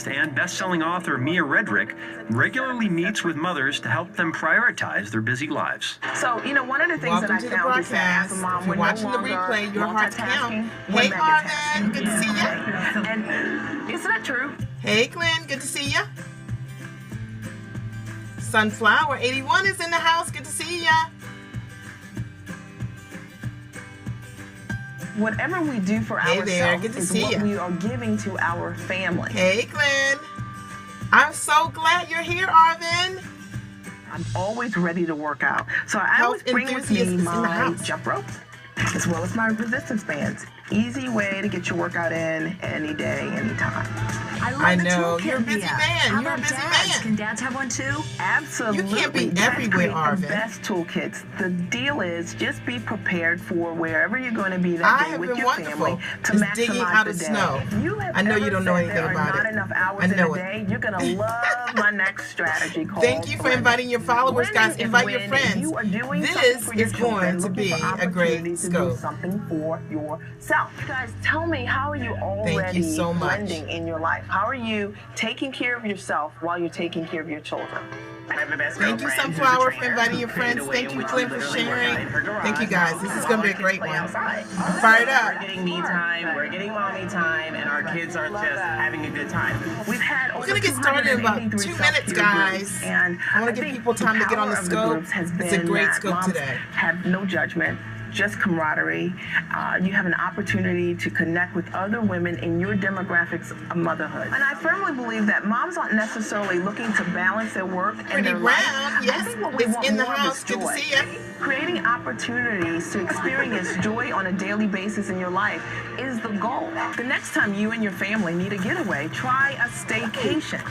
And best-selling author Mia Redrick regularly meets with mothers to help them prioritize their busy lives. So, you know, one of the things that I found is that as a mom, we're watching no the longer replay, your heart's count. we're Hey, megatasking. Arvin, good to see you. And isn't that true? Hey, Glenn, good to see you. Sunflower 81 is in the house. Good to see ya. Whatever we do for ourselves is what we are giving to our family. Hey, Glenn. I'm so glad you're here, Arvin. I'm always ready to work out. So I always bring with me my jump ropes as well as my resistance bands. Easy way to get your workout in any day, anytime. I know. You're a busy man. You're a busy man. Can dads have one too? Absolutely. You can't be everywhere, Arvin. The best toolkits. The deal is just be prepared for wherever you're going to be that day with your family to maximize digging out the of day. snow. If you have I know you don't know anything about it. Not enough hours in a day, you're going to love my next strategy called Thank you for inviting your followers, guys. Invite your friends. This is going to be a great scope. Something for yourself. Guys, tell me, how are you already blending in your life? How are you taking care of yourself while you're taking care of your children? Thank you, Sunflower, for inviting your friends. Thank you, Clint, for sharing. Thank you, guys. This is going to be a great one. Fire it up. We're getting me time, we're getting mommy time, and our kids are just having a good time. We're going to get started in about 2 minutes, guys. And I want to give people time to get on the scope. It's a great scope today. Have no judgment. Just camaraderie. You have an opportunity to connect with other women in your demographics of motherhood. And I firmly believe that moms aren't necessarily looking to balance their work and their life. Yes, I think what we want in the more house. is Good joy. to see you. Creating opportunities to experience joy on a daily basis in your life is the goal. The next time you and your family need a getaway, try a staycation.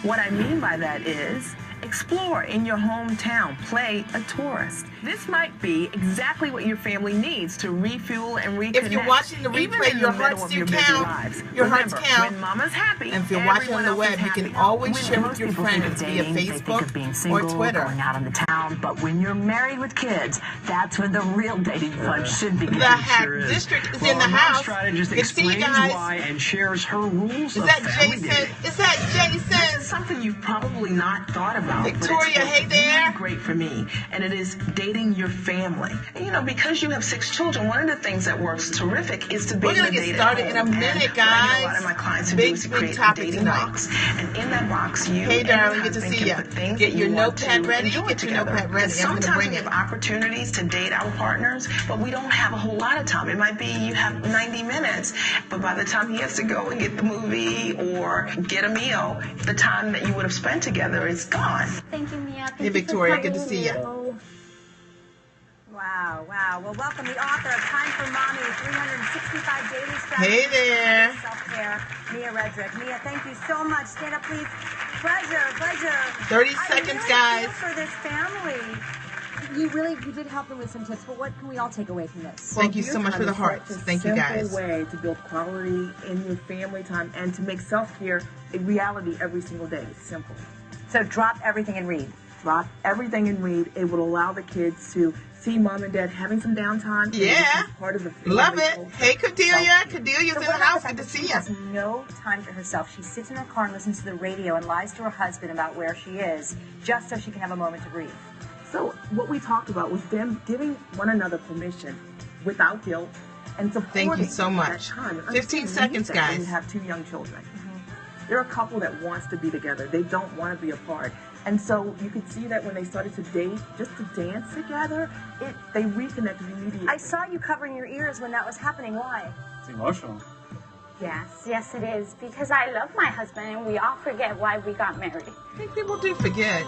What I mean by that is explore in your hometown, play a tourist. This might be exactly what your family needs to refuel and reconnect. If you're watching the replay, your hearts do count. Your hearts count. When mama's happy, and if you're watching on the web, you can always share with your friends via Facebook or Twitter. Going out in the town, but when you're married with kids, that's when the real dating fun should begin. The Hack District is in the house. Strategist explains why and shares her rules of family dating. Is that Jason? That's something you've probably not thought about. Victoria, hey there. Really great for me, and it is dating your family. And, you know, because you have 6 children, one of the things that works terrific is to be able to date. We're gonna get started in a minute, guys. A lot of my clients do is create a dating box, and in that box, you hey darling, good to see you. Get your notepad ready. Get your notepad ready. I'm gonna bring we have opportunities to date our partners, but we don't have a whole lot of time. It might be you have 90 minutes, but by the time he has to go and get the movie or get a meal, the time that you would have spent together is gone. Thank you, Mia. Hey, Victoria, good to see you. Wow, wow. Well, welcome the author of Time for Mommy, 365 Daily Strategies. Hey there. Self-care, Mia Redrick. Mia, thank you so much. Stand up, please. Pleasure. 30 seconds, guys. For this family. You did help them with some tips, but what can we all take away from this? Thank you so much for the hearts. Thank you, guys. It's a simple way to build quality in your family time and to make self-care a reality every single day. It's simple. So drop everything and read. Drop everything and read. It will allow the kids to see mom and dad having some downtime. Yeah. Part of the family. Love it. Hey, Cordelia. Cordelia's in the house. Good to see you. She has no time for herself. She sits in her car and listens to the radio and lies to her husband about where she is just so she can have a moment to breathe. So what we talked about was them giving one another permission without guilt and supporting. Thank you so much. 15 seconds, guys. When you have 2 young children. They're a couple that wants to be together. They don't want to be apart. And so you could see that when they started to date, just to dance together, they reconnected immediately. I saw you covering your ears when that was happening. Why? It's emotional. Yes it is. Because I love my husband and we all forget why we got married. I think people do forget.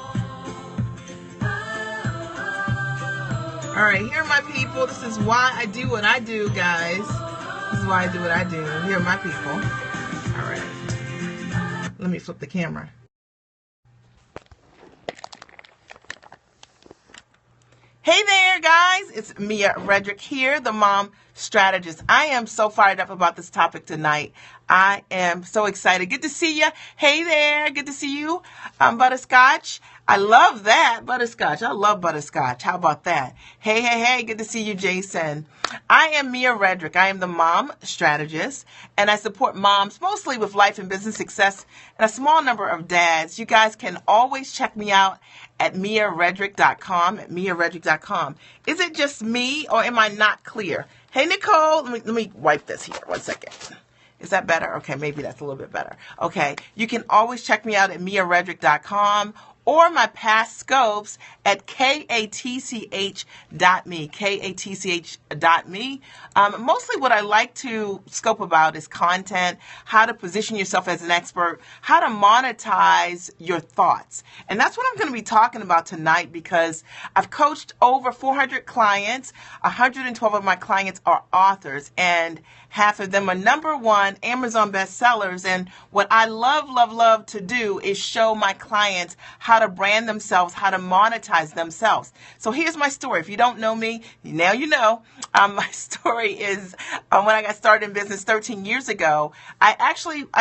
All right, here are my people. This is why I do what I do, guys. This is why I do what I do. Here are my people. All right. Let me flip the camera. Hey there, guys. It's Mia Redrick here, the mom strategist. I am so fired up about this topic tonight. I am so excited. Good to see you. Hey there. Good to see you. Butterscotch. I love that. Butterscotch. I love butterscotch. How about that? Hey. Good to see you, Jason. I am Mia Redrick. I am the mom strategist, and I support moms mostly with life and business success and a small number of dads. You guys can always check me out at miaredrick.com, at miaredrick.com. Is it just me, or am I not clear? Hey, Nicole, let me wipe this here. 1 second. Is that better? Okay, maybe that's a little bit better. Okay, you can always check me out at miaredrick.com or my past scopes at katch.me, katch.me. Mostly what I like to scope about is content, how to position yourself as an expert, how to monetize your thoughts. And that's what I'm going to be talking about tonight, because I've coached over 400 clients. 112 of my clients are authors, and half of them are #1 Amazon bestsellers. And what I love to do is show my clients how to brand themselves, how to monetize themselves. So here's my story. If you don't know me, now you know. My story is when I got started in business 13 years ago, I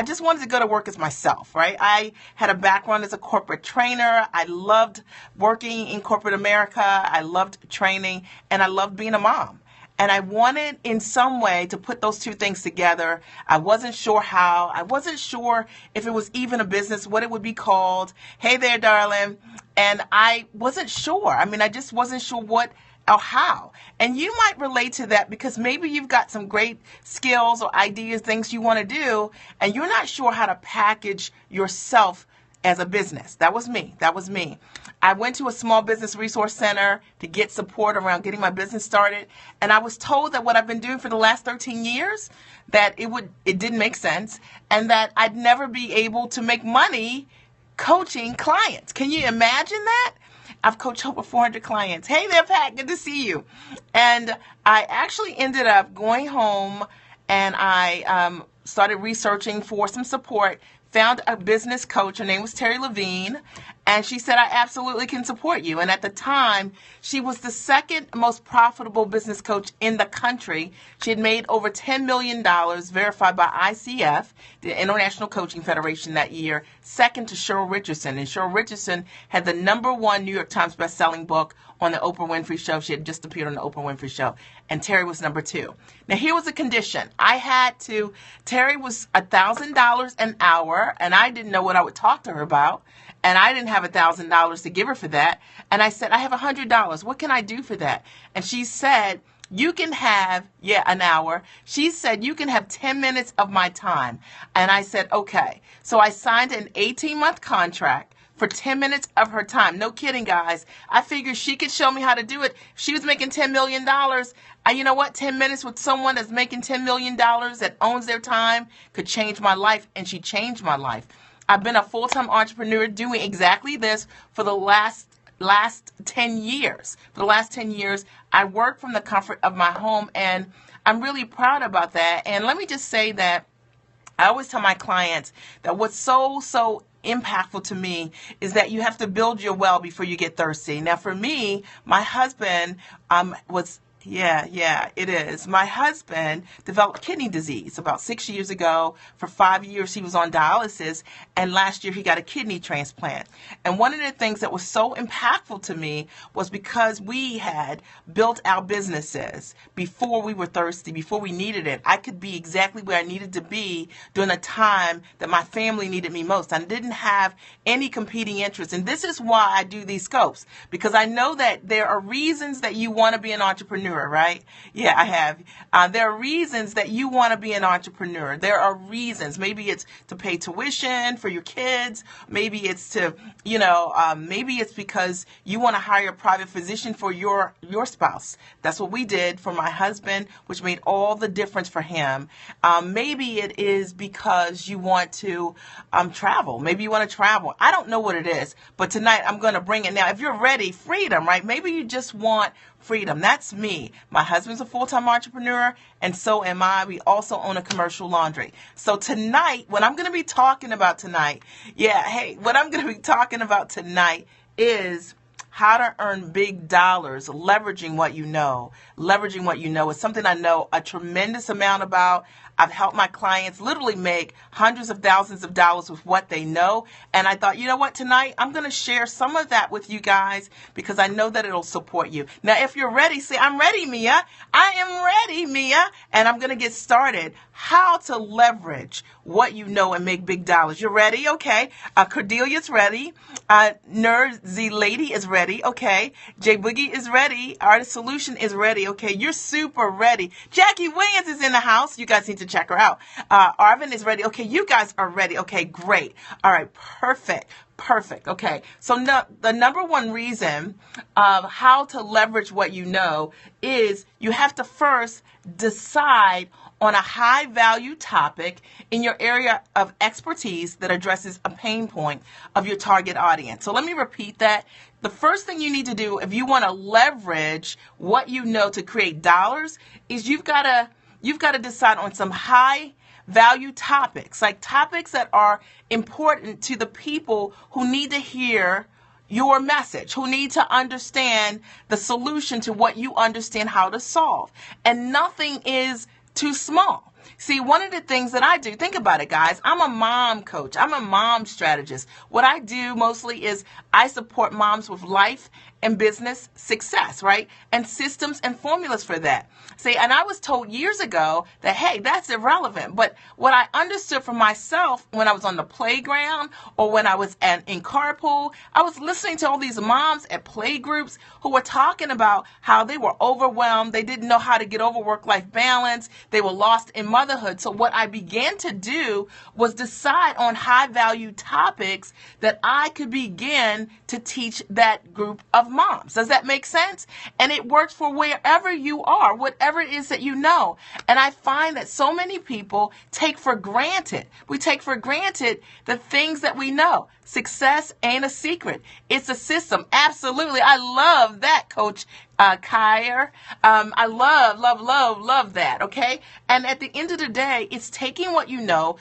just wanted to go to work as myself, right? I had a background as a corporate trainer. I loved working in corporate America. I loved training, and I loved being a mom. And I wanted in some way to put those two things together. I wasn't sure how. I wasn't sure if it was even a business, what it would be called. Hey there, darling. And I wasn't sure. I just wasn't sure what or how. And you might relate to that, because maybe you've got some great skills or ideas, things you want to do, and you're not sure how to package yourself as a business. That was me. I went to a small business resource center to get support around getting my business started, and I was told that what I've been doing for the last 13 years, that it didn't make sense, and that I'd never be able to make money coaching clients. Can you imagine that? I've coached over 400 clients. Hey there, Pat. Good to see you. And I actually ended up going home, and I started researching for some support, found a business coach. Her name was Terry Levine, and she said, I absolutely can support you. And at the time, she was the second most profitable business coach in the country. She had made over $10 million, verified by ICF, the International Coaching Federation, that year, second to Cheryl Richardson. And Cheryl Richardson had the #1 New York Times bestselling book on the Oprah Winfrey Show. She had just appeared on the Oprah Winfrey Show. And Terry was #2. Now, here was a condition. Terry was $1,000 an hour, and I didn't know what I would talk to her about. And I didn't have $1,000 to give her for that. And I said, I have $100. What can I do for that? And she said, you can have, an hour. She said, you can have 10 minutes of my time. And I said, okay. So I signed an 18-month contract for 10 minutes of her time. No kidding, guys. I figured she could show me how to do it. If she was making $10 million, you know what? 10 minutes with someone that's making $10 million, that owns their time, could change my life. And she changed my life. I've been a full-time entrepreneur doing exactly this for the last 10 years. For the last 10 years, I work from the comfort of my home, and I'm really proud about that. And let me just say that I always tell my clients that what's so impactful to me is that you have to build your well before you get thirsty. Now, for me, my husband was... Yeah, it is. My husband developed kidney disease about 6 years ago. For 5 years, he was on dialysis, and last year he got a kidney transplant. And one of the things that was so impactful to me was because we had built our businesses before we were thirsty, before we needed it. I could be exactly where I needed to be during a time that my family needed me most. I didn't have any competing interests. And this is why I do these scopes, because I know that there are reasons that you want to be an entrepreneur. Right? Yeah, I have. There are reasons that you want to be an entrepreneur. There are reasons. Maybe it's to pay tuition for your kids. Maybe it's to, maybe it's because you want to hire a private physician for your spouse. That's what we did for my husband, which made all the difference for him. Maybe it is because you want to travel. Maybe you want to travel. I don't know what it is, but tonight I'm going to bring it. Now, if you're ready, freedom, right? Maybe you just want freedom. That's me. My husband's a full-time entrepreneur, and so am I. We also own a commercial laundry. So tonight, what I'm going to be talking about tonight, is how to earn big dollars, leveraging what you know. Leveraging what you know is something I know a tremendous amount about. I've helped my clients literally make hundreds of thousands of dollars with what they know. And I thought, you know what, tonight I'm going to share some of that with you guys because I know that it'll support you. Now, if you're ready, say, I'm ready, Mia. I am ready, Mia. And I'm going to get started. How to leverage what you know and make big dollars. You're ready? Okay. Cordelia's ready. Nerdsy Lady is ready. Okay. J Boogie is ready. Artist Solution is ready. Okay. You're super ready. Jackie Williams is in the house. You guys need to check her out. Arvin is ready. Okay. You guys are ready. Okay. Great. All right. Perfect. Okay. So the number one reason of how to leverage what you know is you have to first decide on a high value topic in your area of expertise that addresses a pain point of your target audience. So let me repeat that. The first thing you need to do if you want to leverage what you know to create dollars is you've got to decide on some high value topics, like topics that are important to the people who need to hear your message, who need to understand the solution to what you understand how to solve. And nothing is too small. See, one of the things that I do, think about it, guys, I'm a mom coach. I'm a mom strategist. What I do mostly is I support moms with life and business success, right? And systems and formulas for that. See, and I was told years ago that, hey, that's irrelevant. But what I understood for myself when I was on the playground or when I was in carpool, I was listening to all these moms at play groups who were talking about how they were overwhelmed. They didn't know how to get over work-life balance. They were lost in motherhood. So what I began to do was decide on high-value topics that I could begin to teach that group of moms. Does that make sense? And it works for wherever you are, whatever it is that you know. And I find that so many people take for granted. We take for granted the things that we know. Success ain't a secret. It's a system. Absolutely. I love that, Coach Kyer. I love that. Okay. And at the end of the day, it's taking what you know,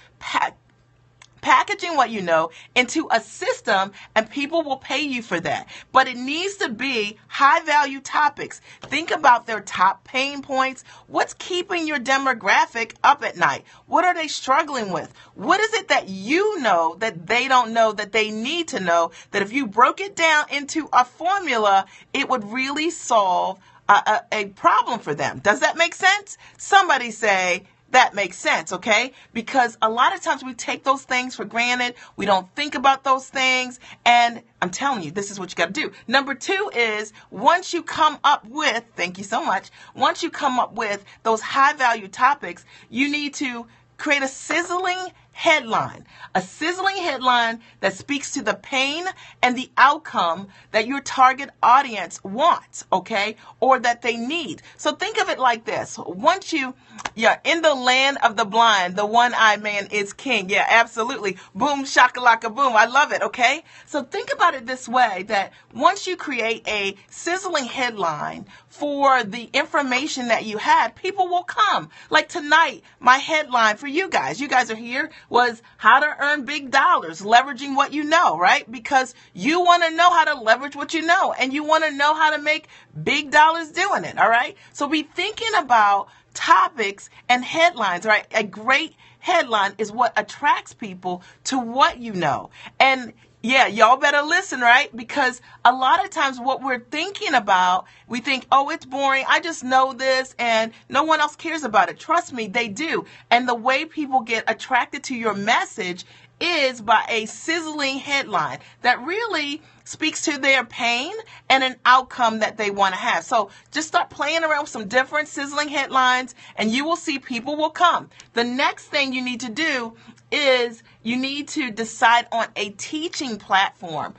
packaging what you know into a system, and people will pay you for that. But it needs to be high value topics. Think about their top pain points. What's keeping your demographic up at night? What are they struggling with? What is it that you know that they don't know that they need to know, that if you broke it down into a formula, it would really solve a problem for them? Does that make sense? Somebody say, that makes sense, okay? Because a lot of times we take those things for granted. We don't think about those things. And I'm telling you, this is what you got to do. Number two is once you come up with, thank you so much, once you come up with those high value topics, you need to create a sizzling headline that speaks to the pain and the outcome that your target audience wants, okay, or that they need. So think of it like this. Once you're in the land of the blind, the one-eyed man is king. Yeah, absolutely. Boom, shakalaka, boom. I love it, okay? So think about it this way, that once you create a sizzling headline for the information that you had, people will come. Like tonight, my headline for you guys are here, was how to earn big dollars, leveraging what you know, right? Because you want to know how to leverage what you know, and you want to know how to make big dollars doing it, all right? So be thinking about topics and headlines, right? A great headline is what attracts people to what you know. And yeah, y'all better listen, right? Because a lot of times what we're thinking about, we think, oh, it's boring. I just know this and no one else cares about it. Trust me, they do. And the way people get attracted to your message is by a sizzling headline that really speaks to their pain and an outcome that they want to have. So just start playing around with some different sizzling headlines and you will see people will come. The next thing you need to do is you need to decide on a teaching platform.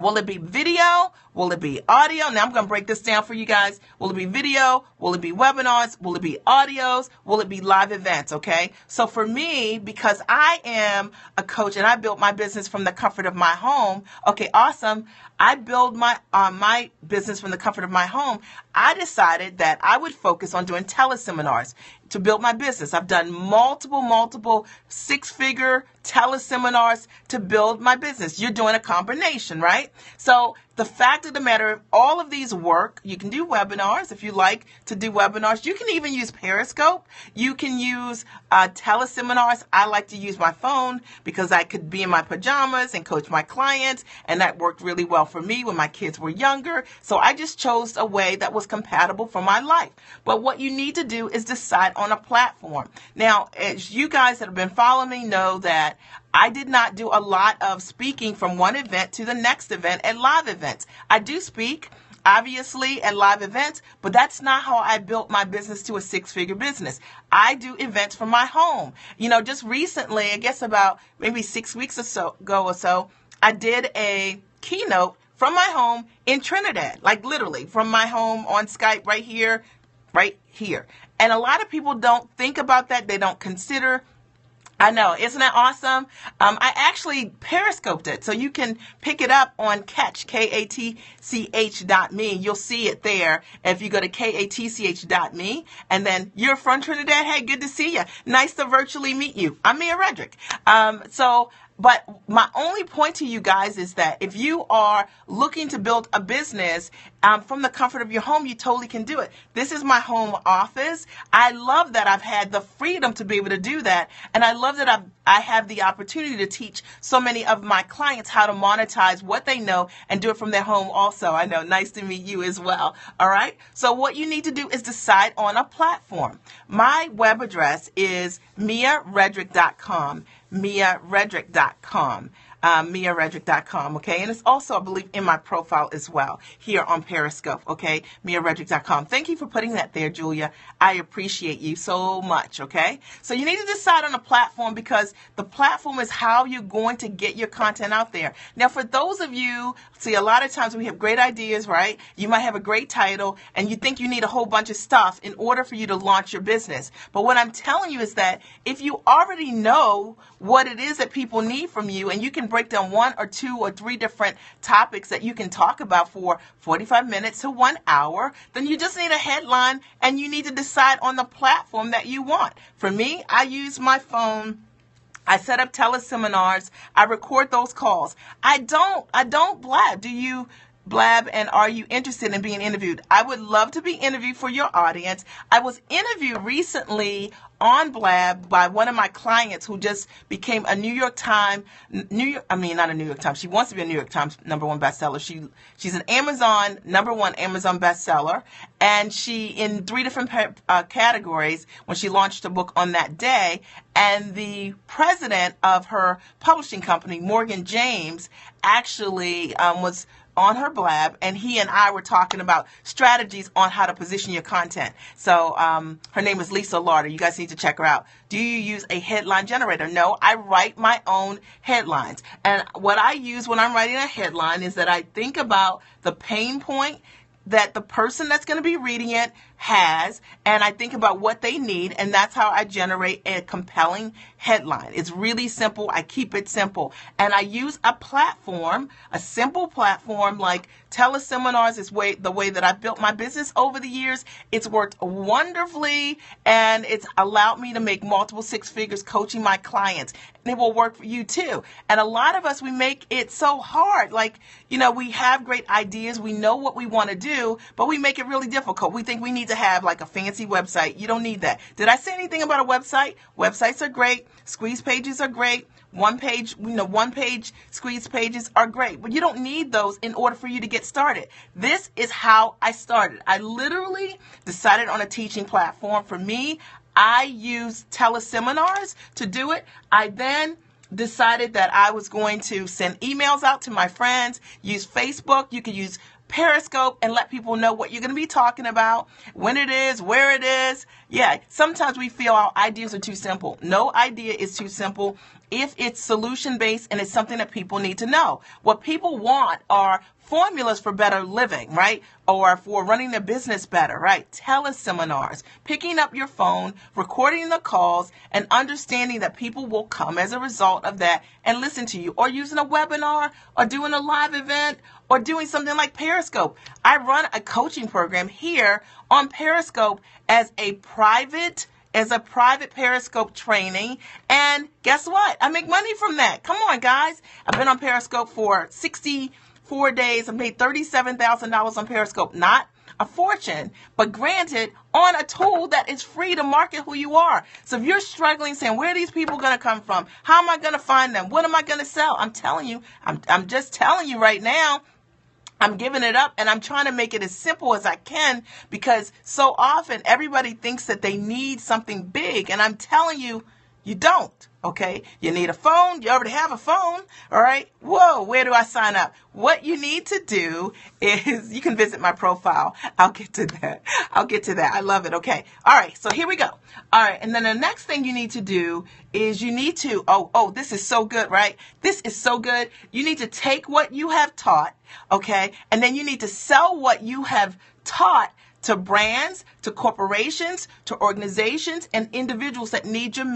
Will it be video? Will it be audio? Now I'm going to break this down for you guys. Will it be video? Will it be webinars? Will it be audios? Will it be live events? Okay. So for me, because I am a coach and I built my business from the comfort of my home. Okay. Awesome. I build my business from the comfort of my home. I decided that I would focus on doing teleseminars to build my business. I've done multiple six-figure teleseminars to build my business. You're doing a combination, right? So the fact of the matter, all of these work. You can do webinars if you like to do webinars. You can even use Periscope. You can use teleseminars. I like to use my phone because I could be in my pajamas and coach my clients, and that worked really well for me when my kids were younger. So I just chose a way that was compatible for my life. But what you need to do is decide on a platform. Now, as you guys that have been following me know that I did not do a lot of speaking from one event to the next event at live events. I do speak, obviously, at live events, but that's not how I built my business to a six-figure business. I do events from my home. Just recently, I guess about maybe 6 weeks ago or so, I did a keynote from my home in Trinidad, like literally from my home on Skype right here. And a lot of people don't think about that. They don't consider. I know, isn't that awesome? I actually periscoped it, so you can pick it up on Catch, KATCH.me. You'll see it there. If you go to KATCH.me, and then you're from Trinidad, hey, good to see you. Nice to virtually meet you. I'm Mia Redrick. But my only point to you guys is that if you are looking to build a business from the comfort of your home, you totally can do it. This is my home office. I love that I've had the freedom to be able to do that. And I love that I have the opportunity to teach so many of my clients how to monetize what they know and do it from their home also. I know, nice to meet you as well. All right. So what you need to do is decide on a platform. My web address is miaredrick.com. miaredrick.com. miaredrick.com, okay? And it's also, I believe, in my profile as well here on Periscope, okay? miaredrick.com. Thank you for putting that there, Julia. I appreciate you so much, okay? So you need to decide on a platform because the platform is how you're going to get your content out there. Now, for those of you, see, a lot of times we have great ideas, right? You might have a great title and you think you need a whole bunch of stuff in order for you to launch your business. But what I'm telling you is that if you already know what it is that people need from you and you can break down 1 or 2 or 3 different topics that you can talk about for 45 minutes to 1 hour, then you just need a headline and you need to decide on the platform that you want. For me, I use my phone. I set up teleseminars. I record those calls. I don't blab. Do you blab, and are you interested in being interviewed? I would love to be interviewed for your audience. I was interviewed recently on Blab by one of my clients who just became a New York Times, not a New York Times. She wants to be a New York Times #1 bestseller. She's an Amazon #1 Amazon bestseller, and she in 3 different categories when she launched a book on that day. And the president of her publishing company, Morgan James, actually was on her blab, and he and I were talking about strategies on how to position your content. So her name is Lisa Lauder. You guys need to check her out. Do you use a headline generator? No, I write my own headlines. And what I use when I'm writing a headline is that I think about the pain point that the person that's going to be reading it has, and I think about what they need, and that's how I generate a compelling headline. It's really simple. I keep it simple, and I use a platform, a simple platform like teleseminars is the way that I built my business over the years. It's worked wonderfully, and it's allowed me to make multiple 6 figures coaching my clients, and it will work for you too. And a lot of us, we make it so hard. Like, we have great ideas. We know what we want to do, but we make it really difficult. We think we need to have like a fancy website. You don't need that. Did I say anything about a website? Websites are great. Squeeze pages are great. One page squeeze pages are great, but you don't need those in order for you to get started. This is how I started. I literally decided on a teaching platform. For me, I use teleseminars to do it. I then decided that I was going to send emails out to my friends, use Facebook. You can use Periscope and let people know what you're going to be talking about, when it is, where it is. Yeah, sometimes we feel our ideas are too simple. No idea is too simple if it's solution-based and it's something that people need to know. What people want are formulas for better living, right? Or for running their business better, right? Teleseminars, picking up your phone, recording the calls, and understanding that people will come as a result of that and listen to you, or using a webinar, or doing a live event, or doing something like Periscope. I run a coaching program here on Periscope as a private Periscope training, and guess what? I make money from that. Come on, guys. I've been on Periscope for 4 days and made $37,000 on Periscope. Not a fortune, but granted, on a tool that is free to market who you are. So if you're struggling saying, where are these people going to come from? How am I going to find them? What am I going to sell? I'm telling you, I'm just telling you right now, I'm giving it up, and I'm trying to make it as simple as I can, because so often everybody thinks that they need something big, and I'm telling you, you don't. Okay, you need a phone. You already have a phone. All right. Whoa, where do I sign up? What you need to do is you can visit my profile. I'll get to that. I love it. Okay. All right. So here we go. All right. And then the next thing you need to do is you need to, this is so good, right? This is so good. You need to take what you have taught. Okay. And then you need to sell what you have taught to brands, to corporations, to organizations, and individuals that need your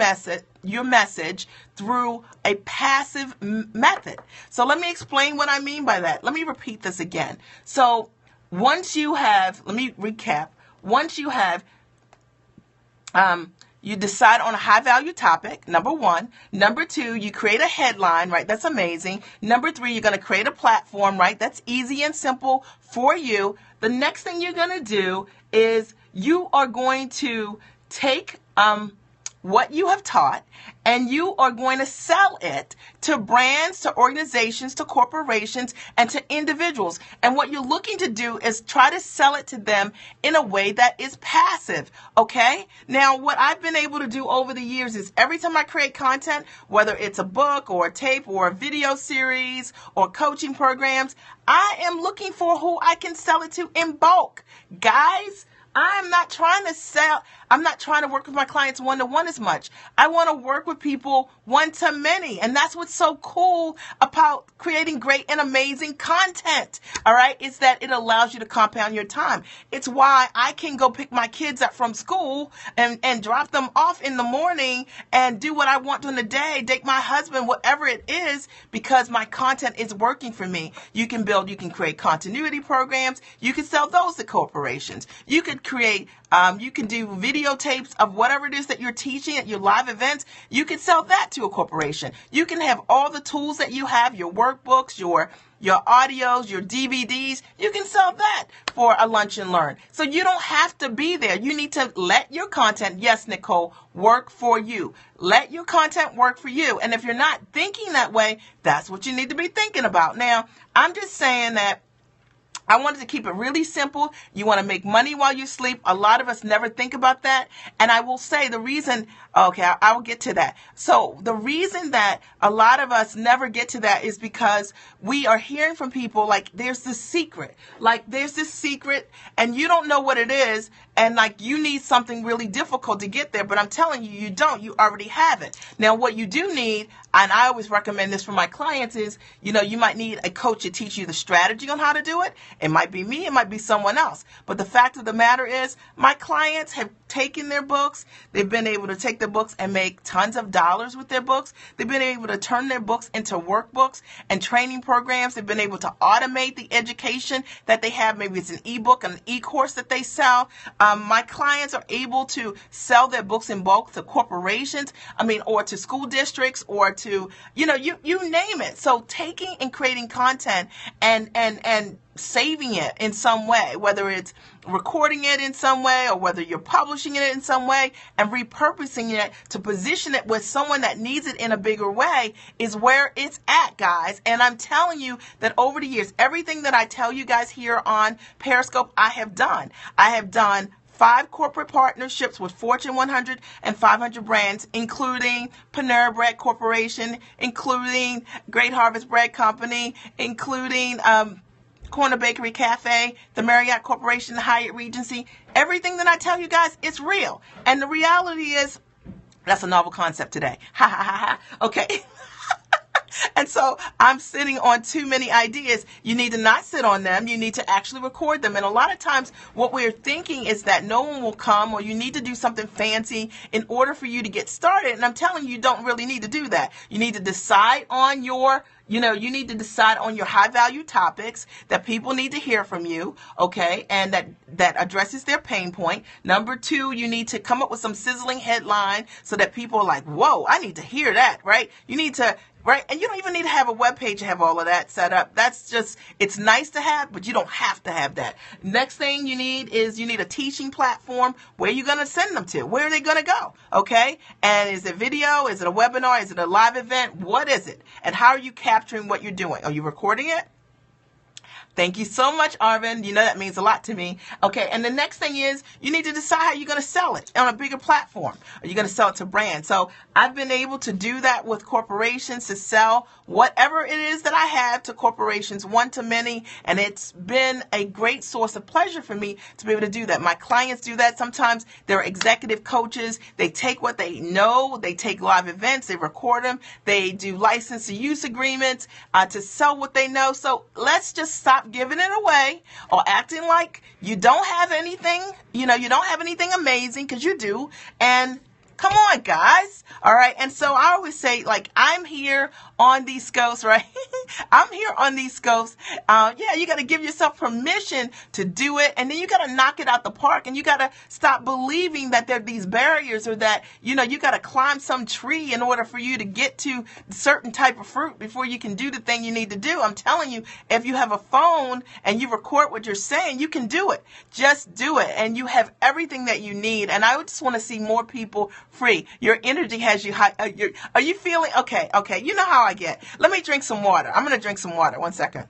message through a passive method. So let me explain what I mean by that. Let me repeat this again. So once you have, let me recap. Once you have, you decide on a high value topic, number one. Number two, you create a headline, right? That's amazing. Number three, you're going to create a platform, right? That's easy and simple for you. The next thing you're going to do is you are going to take what you have taught, and you are going to sell it to brands, to organizations, to corporations, and to individuals. And what you're looking to do is try to sell it to them in a way that is passive, okay? Now, what I've been able to do over the years is every time I create content, whether it's a book or a tape or a video series or coaching programs, I am looking for who I can sell it to in bulk. Guys, I'm not trying to sell. I'm not trying to work with my clients one-to-one as much. I want to work with people one-to-many. And that's what's so cool about creating great and amazing content. All right. It's that it allows you to compound your time. It's why I can go pick my kids up from school and drop them off in the morning and do what I want during the day, date my husband, whatever it is, because my content is working for me. You can create continuity programs. You can sell those to corporations. You could create, you can do videotapes of whatever it is that you're teaching at your live events. You can sell that to a corporation. You can have all the tools that you have, your workbooks, your audios, your DVDs. You can sell that for a lunch and learn. So you don't have to be there. You need to let your content, yes, Nicole, work for you. Let your content work for you. And if you're not thinking that way, that's what you need to be thinking about. Now, I'm just saying that I wanted to keep it really simple. You want to make money while you sleep. A lot of us never think about that. And I will say the reason, I will get to that. So the reason that a lot of us never get to that is because we are hearing from people like there's this secret. And you don't know what it is. And like you need something really difficult to get there. But I'm telling you, you don't. You already have it. Now, what you do need, and I always recommend this for my clients, is, you might need a coach to teach you the strategy on how to do it. It might be me. It might be someone else. But the fact of the matter is my clients have taken their books. They've been able to take their books and make tons of dollars with their books. They've been able to turn their books into workbooks and training programs. They've been able to automate the education that they have. Maybe it's an ebook, an e-course that they sell. My clients are able to sell their books in bulk to corporations, or to school districts, or to, you name it. So taking and creating content and saving it in some way, whether it's recording it in some way or whether you're publishing it in some way and repurposing it to position it with someone that needs it in a bigger way, is where it's at, guys. And I'm telling you that over the years, everything that I tell you guys here on Periscope, I have done. I have done 5 corporate partnerships with Fortune 100 and 500 brands, including Panera Bread Corporation, including Great Harvest Bread Company, including Corner Bakery Cafe, the Marriott Corporation, the Hyatt Regency. Everything that I tell you guys, it's real. And the reality is, that's a novel concept today. Ha ha ha ha. Okay. And so I'm sitting on too many ideas. You need to not sit on them. You need to actually record them. And a lot of times what we're thinking is that no one will come, or you need to do something fancy in order for you to get started. And I'm telling you, you don't really need to do that. You need to decide on your high value topics that people need to hear from you, okay, and that addresses their pain point. Number 2, you need to come up with some sizzling headline so that people are like, whoa, I need to hear that, right? You need to right? And you don't even need to have a web page to have all of that set up. That's just, it's nice to have, but you don't have to have that. Next thing you need is you need a teaching platform. Where are you going to send them to? Where are they going to go? Okay? And is it video? Is it a webinar? Is it a live event? What is it? And how are you capturing what you're doing? Are you recording it? Thank you so much, Arvin. You know that means a lot to me. Okay, and the next thing is you need to decide how you're going to sell it on a bigger platform. Are you going to sell it to brands? So I've been able to do that with corporations, to sell whatever it is that I have to corporations, one to many, and it's been a great source of pleasure for me to be able to do that. My clients do that. Sometimes they're executive coaches. They take what they know. They take live events. They record them. They do license to use agreements to sell what they know. So let's just stop giving it away or acting like you don't have anything, you don't have anything amazing, because you do. And come on, guys. All right. And so I always say, like, I'm here on these scopes, right? I'm here on these scopes. You got to give yourself permission to do it. And then you got to knock it out the park. And you got to stop believing that there are these barriers, or that, you got to climb some tree in order for you to get to certain type of fruit before you can do the thing you need to do. I'm telling you, if you have a phone and you record what you're saying, you can do it. Just do it. And you have everything that you need. And I would just want to see more people free. Your energy has you high. Are you feeling okay? You know how I get. Let me drink some water. I'm going to drink some water. 1 second.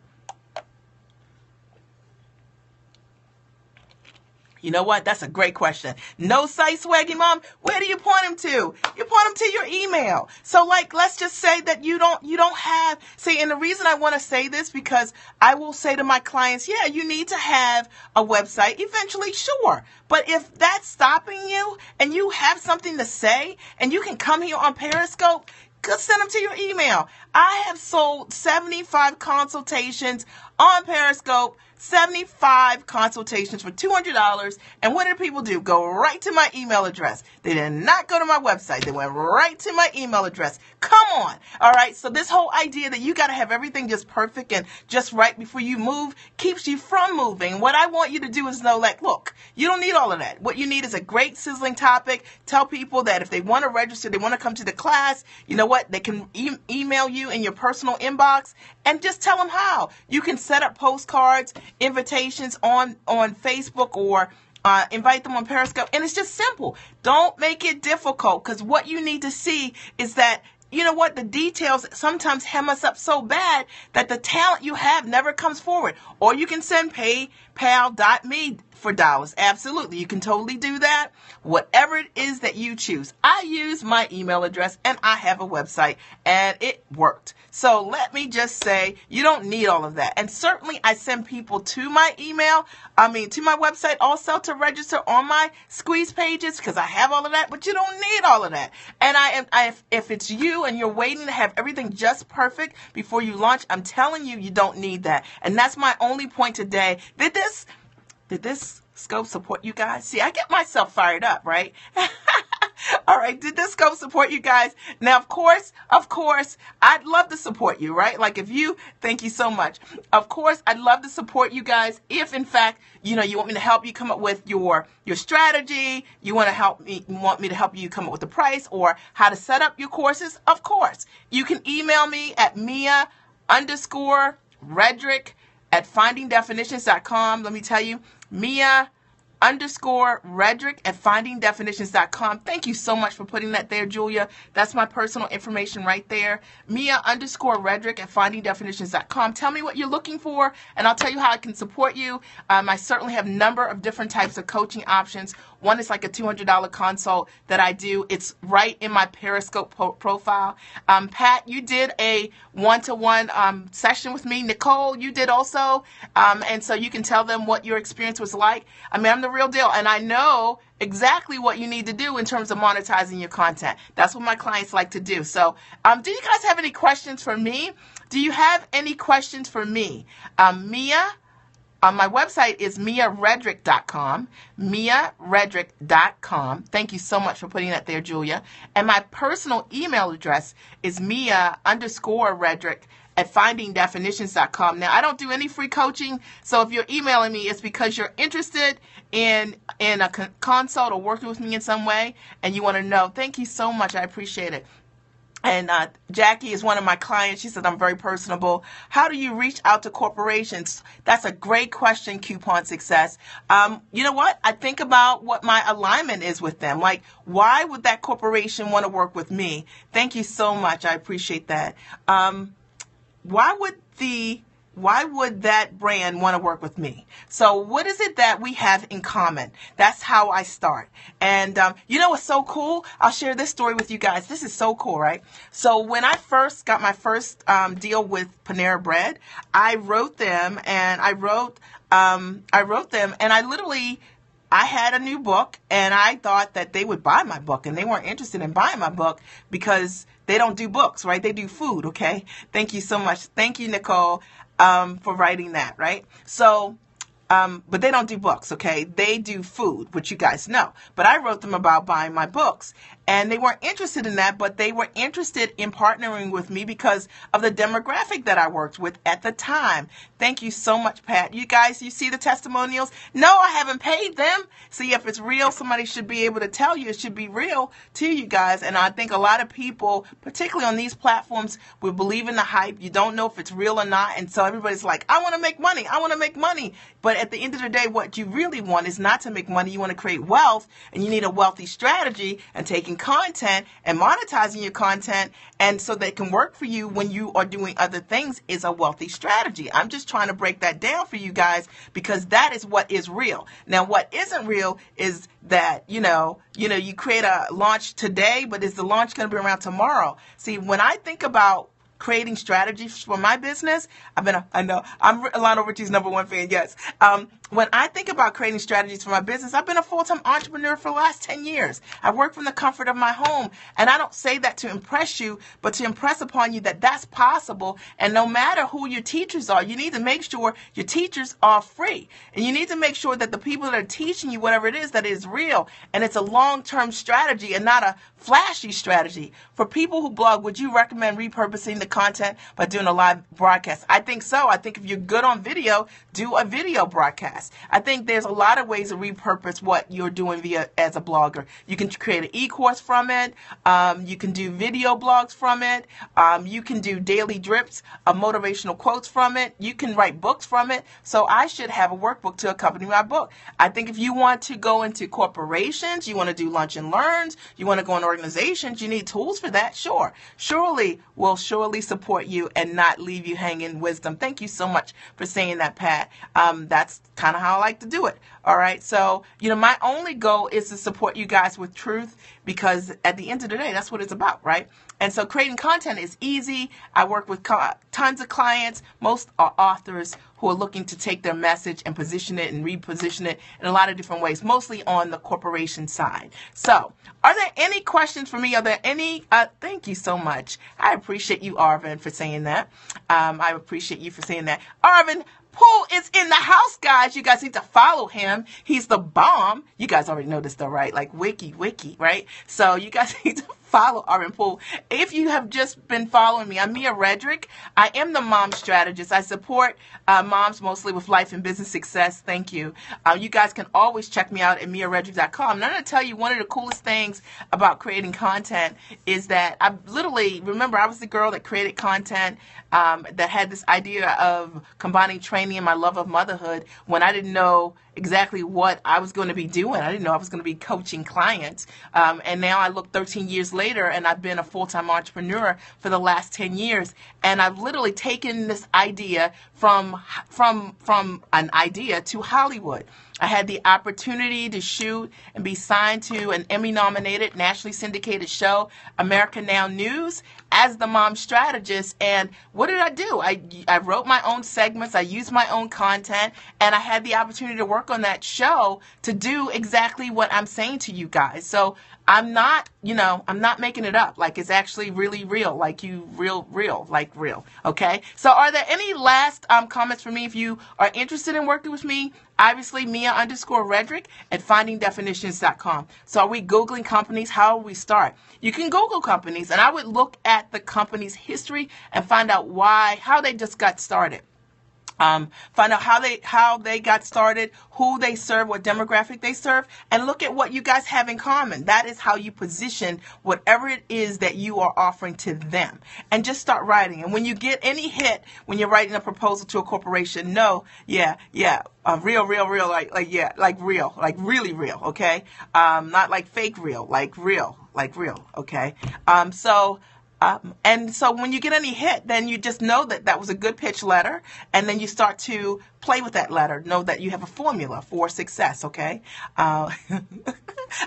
You know what? That's a great question. No site swaggy, Mom. Where do you point them to? You point them to your email. So, let's just say that you don't have. See, and the reason I want to say this, because I will say to my clients, yeah, you need to have a website eventually, sure. But if that's stopping you, and you have something to say, and you can come here on Periscope, send them to your email. I have sold 75 consultations on Periscope, 75 consultations for $200. And what did people do? Go right to my email address. They did not go to my website. They went right to my email address. Come on. All right. So this whole idea that you got to have everything just perfect and just right before you move keeps you from moving. What I want you to do is know, look, you don't need all of that. What you need is a great sizzling topic. Tell people that if they want to register, they want to come to the class, you know what? They can email you in your personal inbox, and just tell them how. You can set up postcards, invitations on Facebook, or invite them on Periscope. And it's just simple. Don't make it difficult, because what you need to see is that, you know what, the details sometimes hem us up so bad that the talent you have never comes forward. Or you can send paypal.me for dollars. Absolutely. You can totally do that. Whatever it is that you choose. I use my email address, and I have a website, and it worked. So let me just say, you don't need all of that. And certainly I send people to my to my website also to register on my squeeze pages, because I have all of that, but you don't need all of that. And if it's you and you're waiting to have everything just perfect before you launch, I'm telling you, you don't need that. And that's my only point today. Did this scope support you guys? See, I get myself fired up, right? All right. Did this scope support you guys? Now, of course, I'd love to support you, right? Thank you so much. Of course, I'd love to support you guys if, in fact, you want me to help you come up with your strategy. You want me to help you come up with the price or how to set up your courses. Of course, you can email me at Mia_Redrick@findingdefinitions.com. Let me tell you, Mia_Redrick@findingdefinitions.com. Thank you so much for putting that there, Julia. That's my personal information right there. Mia_Redrick@findingdefinitions.com. Tell me what you're looking for, and I'll tell you how I can support you. I certainly have a number of different types of coaching options. One is like a $200 consult that I do. It's right in my Periscope profile. Pat, you did a one-to-one session with me. Nicole, you did also. And so you can tell them what your experience was like. I'm the real deal. And I know exactly what you need to do in terms of monetizing your content. That's what my clients like to do. So do you guys have any questions for me? Do you have any questions for me? Mia, my website is miaredrick.com, miaredrick.com. Thank you so much for putting that there, Julia. And my personal email address is mia_Redrick@findingdefinitions.com. Now, I don't do any free coaching, so if you're emailing me, it's because you're interested in a consult or working with me in some way, and you want to know. Thank you so much. I appreciate it. And Jackie is one of my clients. She said, I'm very personable. How do you reach out to corporations? That's a great question, Coupon Success. You know what? I think about what my alignment is with them. Like, why would that corporation want to work with me? Thank you so much. I appreciate that. Why would that brand want to work with me? So what is it that we have in common? That's how I start. And you know what's so cool? I'll share this story with you guys. This is so cool, right? So when I first got my first deal with Panera Bread, I wrote them and I had a new book, and I thought that they would buy my book, and they weren't interested in buying my book because they don't do books, right? They do food, okay? Thank you so much. Thank you, Nicole, for writing that, right? So, but they don't do books, okay? They do food, which you guys know. But I wrote them about buying my books, and they weren't interested in that, but they were interested in partnering with me because of the demographic that I worked with at the time. Thank you so much, Pat. You guys, you see the testimonials? No, I haven't paid them. See, if it's real, somebody should be able to tell you. It should be real to you guys. And I think a lot of people, particularly on these platforms, will believe in the hype. You don't know if it's real or not. And so everybody's like, I want to make money. I want to make money. But at the end of the day, what you really want is not to make money. You want to create wealth, and you need a wealthy strategy and taking content and monetizing your content, and so that it can work for you when you are doing other things is a wealthy strategy. I'm just trying to break that down for you guys because that is what is real. Now, what isn't real is that, you create a launch today, but is the launch going to be around tomorrow? See, when I think about creating strategies for my business, I know I'm Lionel Richie's #1 fan. Yes. When I think about creating strategies for my business, I've been a full-time entrepreneur for the last 10 years. I work from the comfort of my home, and I don't say that to impress you, but to impress upon you that that's possible. And no matter who your teachers are, you need to make sure your teachers are free, and you need to make sure that the people that are teaching you whatever it is, that is real, and it's a long-term strategy and not a flashy strategy. For people who blog, would you recommend repurposing the content by doing a live broadcast? I think so. I think if you're good on video, do a video broadcast. I think there's a lot of ways to repurpose what you're doing as a blogger. You can create an e-course from it. You can do video blogs from it. You can do daily drips of motivational quotes from it. You can write books from it. So I should have a workbook to accompany my book. I think if you want to go into corporations, you want to do lunch and learns, you want to go in organizations, you need tools for that. Sure. Will surely support you and not leave you hanging wisdom. Thank you so much for saying that, Pat. That's kind of how I like to do it. All right. So, my only goal is to support you guys with truth, because at the end of the day, that's what it's about, right? And so creating content is easy. I work with tons of clients. Most are authors who are looking to take their message and position it and reposition it in a lot of different ways, mostly on the corporation side. So are there any questions for me? Are there any? Thank you so much. I appreciate you, Arvin, for saying that. I appreciate you for saying that. Arvin Poole is in the house, guys. You guys need to follow him. He's the bomb. You guys already know this though, right? Like wiki, right? So you guys need to follow Arvin Poole. If you have just been following me, I'm Mia Redrick. I am the mom strategist. I support moms mostly with life and business success. Thank you. You guys can always check me out at miaredrick.com. And I'm going to tell you one of the coolest things about creating content is that I was the girl that created content that had this idea of combining training and my love of motherhood when I didn't know exactly what I was going to be doing. I didn't know I was going to be coaching clients. And now I look 13 years later, and I've been a full-time entrepreneur for the last 10 years. And I've literally taken this idea from an idea to Hollywood. I had the opportunity to shoot and be signed to an Emmy-nominated, nationally syndicated show, America Now News, as the mom strategist. And what did I do? I wrote my own segments, I used my own content, and I had the opportunity to work on that show to do exactly what I'm saying to you guys. So I'm not making it up. Like, it's actually really real, like real. Okay. So are there any last comments for me? If you are interested in working with me, obviously Mia_Redrick at findingdefinitions.com. So are we Googling companies? How will we start? You can Google companies, and I would look at the company's history and find out how they just got started. Find out how they got started, who they serve, what demographic they serve, and look at what you guys have in common. That is how you position whatever it is that you are offering to them. And just start writing. And when you get any hit, when you're writing a proposal to a corporation, no, real, like real, like really real, okay? Not like fake real, like real, okay? And so when you get any hit, then you just know that that was a good pitch letter, and then you start to play with that letter. Know that you have a formula for success, okay? I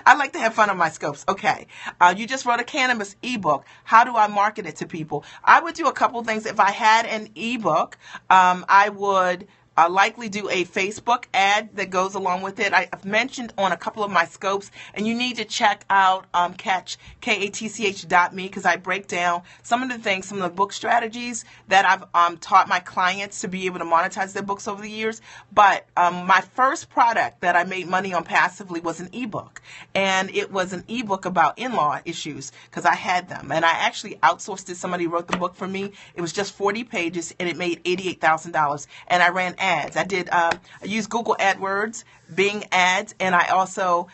like to have fun on my scopes. Okay, you just wrote a cannabis ebook. How do I market it to people? I would do a couple things. If I had an ebook, I would likely do a Facebook ad that goes along with it. I've mentioned on a couple of my scopes, and you need to check out KATCH.me, because I break down some of the things, some of the book strategies that I've taught my clients to be able to monetize their books over the years. But my first product that I made money on passively was an ebook, and it was an ebook about in-law issues, because I had them, and I actually outsourced it. Somebody wrote the book for me. It was just 40 pages, and it made $88,000, and I ran ads. I used Google AdWords, Bing ads, and I also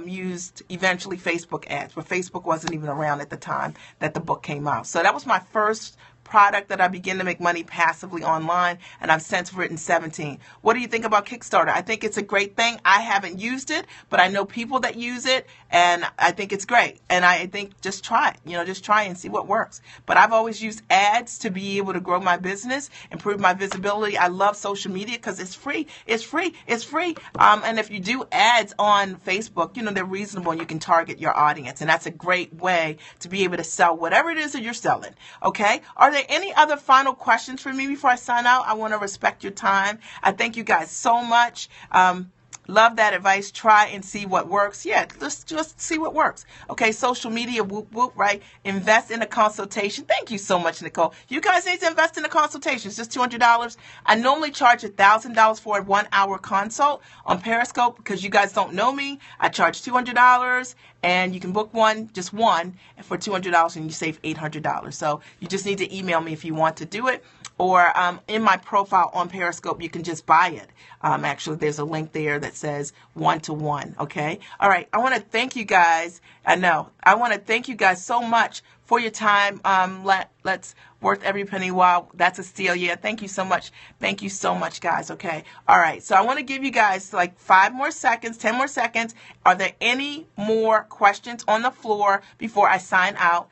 used eventually Facebook ads, but Facebook wasn't even around at the time that the book came out. So that was my first product that I began to make money passively online, and I've since written 17. What do you think about Kickstarter? I think it's a great thing. I haven't used it, but I know people that use it, and I think it's great. And I think just try it, just try and see what works. But I've always used ads to be able to grow my business, improve my visibility. I love social media because it's free. It's free. And if you do ads on Facebook, they're reasonable and you can target your audience. And that's a great way to be able to sell whatever it is that you're selling. Okay? Are there any other final questions for me before I sign out? I want to respect your time. I thank you guys so much. Love that advice. Try and see what works. Yeah, just see what works. Okay, social media, whoop, whoop, right? Invest in a consultation. Thank you so much, Nicole. You guys need to invest in a consultation. It's just $200. I normally charge $1,000 for a 1-hour consult on Periscope because you guys don't know me. I charge $200, and you can book just one, for $200, and you save $800. So you just need to email me if you want to do it. Or in my profile on Periscope, you can just buy it. Actually, there's a link there that says 1-to-1. Okay. All right. I want to thank you guys. I want to thank you guys so much for your time. Let's worth every penny. Wow, that's a steal. Yeah. Thank you so much. Thank you so much, guys. Okay. All right. So I want to give you guys like 5 more seconds, 10 more seconds. Are there any more questions on the floor before I sign out?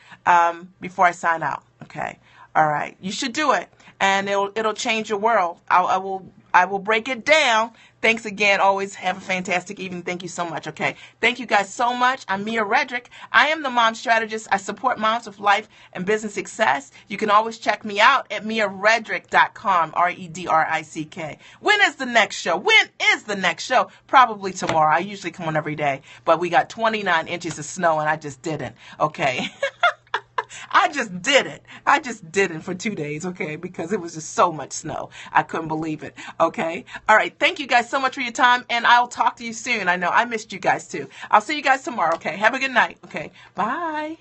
Okay. All right. You should do it, and it'll change your world. I will break it down. Thanks again. Always have a fantastic evening. Thank you so much. Okay. Thank you guys so much. I'm Mia Redrick. I am the mom strategist. I support moms with life and business success. You can always check me out at miaredrick.com, Redrick. When is the next show? Probably tomorrow. I usually come on every day, but we got 29 inches of snow and I just didn't. Okay. I just did it for 2 days, okay, because it was just so much snow. I couldn't believe it, okay? All right, thank you guys so much for your time, and I'll talk to you soon. I know I missed you guys, too. I'll see you guys tomorrow, okay? Have a good night, okay? Bye.